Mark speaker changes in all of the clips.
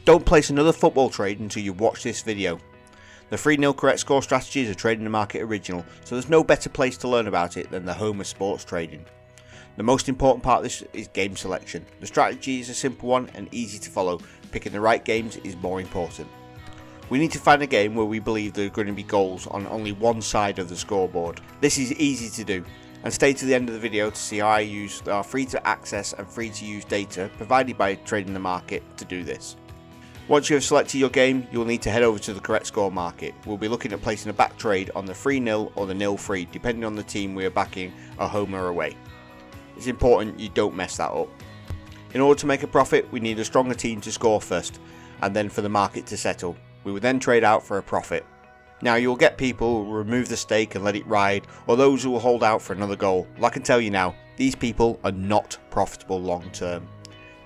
Speaker 1: Don't place another football trade until you watch this video. The 3-0 correct score strategy is a Trading the Market original, so there's no better place to learn about it than the home of sports trading. The most important part of this is game selection. The strategy is a simple one and easy to follow. Picking the right games is more important. We need to find a game where we believe there are going to be goals on only one side of the scoreboard. This is easy to do, and stay to the end of the video to see how I use our free to access and free to use data provided by Trading the Market to do this. Once you have selected your game, you will need to head over to the correct score market. We'll be looking at placing a back trade on the 3-0 or the 0-3 depending on the team we are backing, a home or away. It's important you don't mess that up. In order to make a profit, we need a stronger team to score first, and then for the market to settle. We will then trade out for a profit. Now you will get people who will remove the stake and let it ride, or those who will hold out for another goal. Well, I can tell you now, these people are not profitable long term.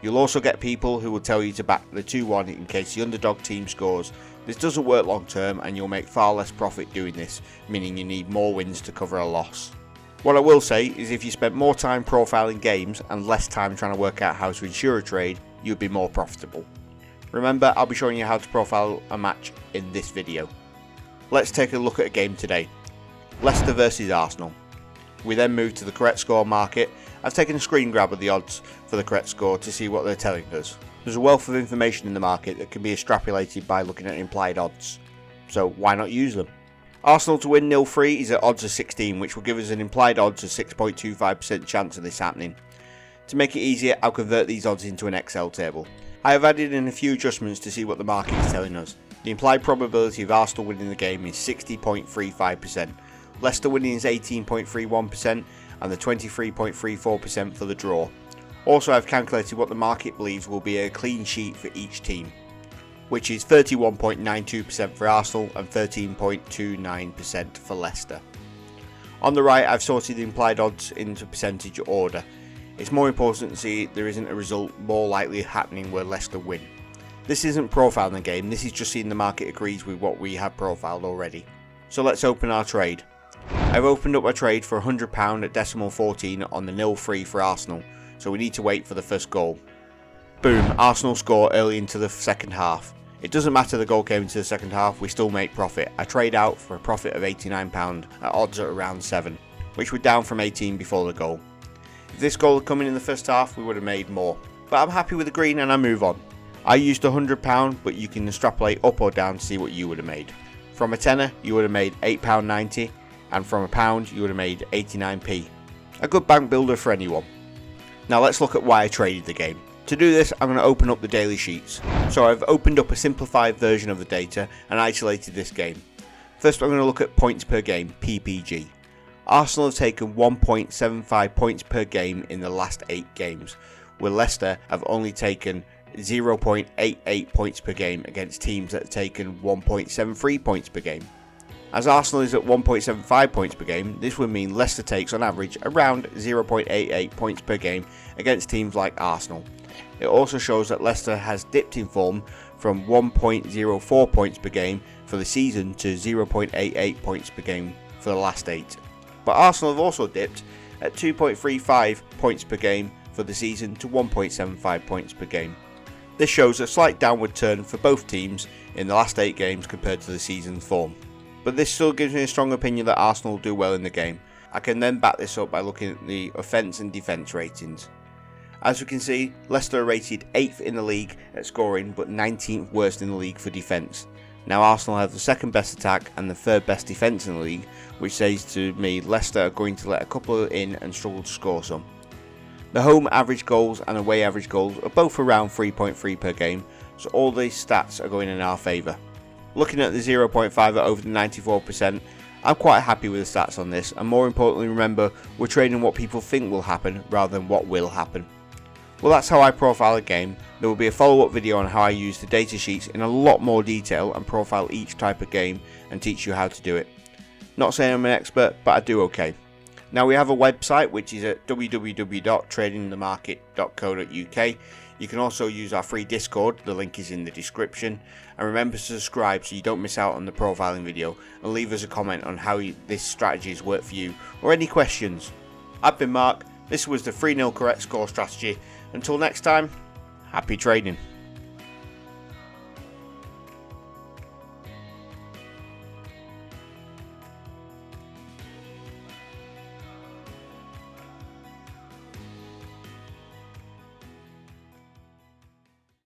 Speaker 1: You'll also get people who will tell you to back the 2-1 in case the underdog team scores. This doesn't work long term and you'll make far less profit doing this, meaning you need more wins to cover a loss. What I will say is if you spent more time profiling games and less time trying to work out how to ensure a trade, you'd be more profitable. Remember, I'll be showing you how to profile a match in this video. Let's take a look at a game today. Leicester versus Arsenal. We then move to the correct score market. I've taken a screen grab of the odds for the correct score to see what they're telling us. There's a wealth of information in the market that can be extrapolated by looking at implied odds, so why not use them? Arsenal to win 0-3 is at odds of 16, which will give us an implied odds of 6.25% chance of this happening. To make it easier, I'll convert these odds into an Excel table. I have added in a few adjustments to see what the market is telling us. The implied probability of Arsenal winning the game is 60.35%, Leicester winning is 18.31%, and the 23.34% for the draw. Also, I've calculated what the market believes will be a clean sheet for each team, which is 31.92% for Arsenal and 13.29% for Leicester. On the right, I've sorted the implied odds into percentage order. It's more important to see there isn't a result more likely happening where Leicester win. This isn't profiling the game, this is just seeing the market agrees with what we have profiled already. So let's open our trade. I've opened up a trade for £100 at decimal 14 on the 0-3 for Arsenal, so we need to wait for the first goal. Boom, Arsenal score early into the second half. It doesn't matter the goal came into the second half, we still make profit. I trade out for a profit of £89 at odds at around 7, which were down from 18 before the goal. If this goal had come in the first half, we would have made more. But I'm happy with the green and I move on. I used £100, but you can extrapolate up or down to see what you would have made. From a tenner, you would have made £8.90, and from a pound, you would have made 89p. A good bank builder for anyone. Now let's look at why I traded the game. To do this, I'm going to open up the daily sheets. So I've opened up a simplified version of the data and isolated this game. First, I'm going to look at points per game, PPG. Arsenal have taken 1.75 points per game in the last 8 games, where Leicester have only taken 0.88 points per game against teams that have taken 1.73 points per game. As Arsenal is at 1.75 points per game, this would mean Leicester takes on average around 0.88 points per game against teams like Arsenal. It also shows that Leicester has dipped in form from 1.04 points per game for the season to 0.88 points per game for the last 8. But Arsenal have also dipped at 2.35 points per game for the season to 1.75 points per game. This shows a slight downward turn for both teams in the last 8 games compared to the season's form. But this still gives me a strong opinion that Arsenal will do well in the game. I can then back this up by looking at the offence and defence ratings. As we can see, Leicester are rated 8th in the league at scoring but 19th worst in the league for defence. Now Arsenal have the second best attack and the third best defence in the league, which says to me Leicester are going to let a couple in and struggle to score some. The home average goals and away average goals are both around 3.3 per game, so all these stats are going in our favour. Looking at the 0.5 at over the 94%, I'm quite happy with the stats on this, and more importantly remember, we're trading what people think will happen rather than what will happen. Well, that's how I profile a game. There will be a follow-up video on how I use the data sheets in a lot more detail and profile each type of game and teach you how to do it. Not saying I'm an expert, but I do okay. Now we have a website which is at www.tradingthemarket.co.uk. You can also use our free Discord, the link is in the description. And remember to subscribe so you don't miss out on the profiling video, and leave us a comment on how this strategy has worked for you or any questions. I've been Mark, this was the 3-0 correct score strategy. Until next time, happy trading.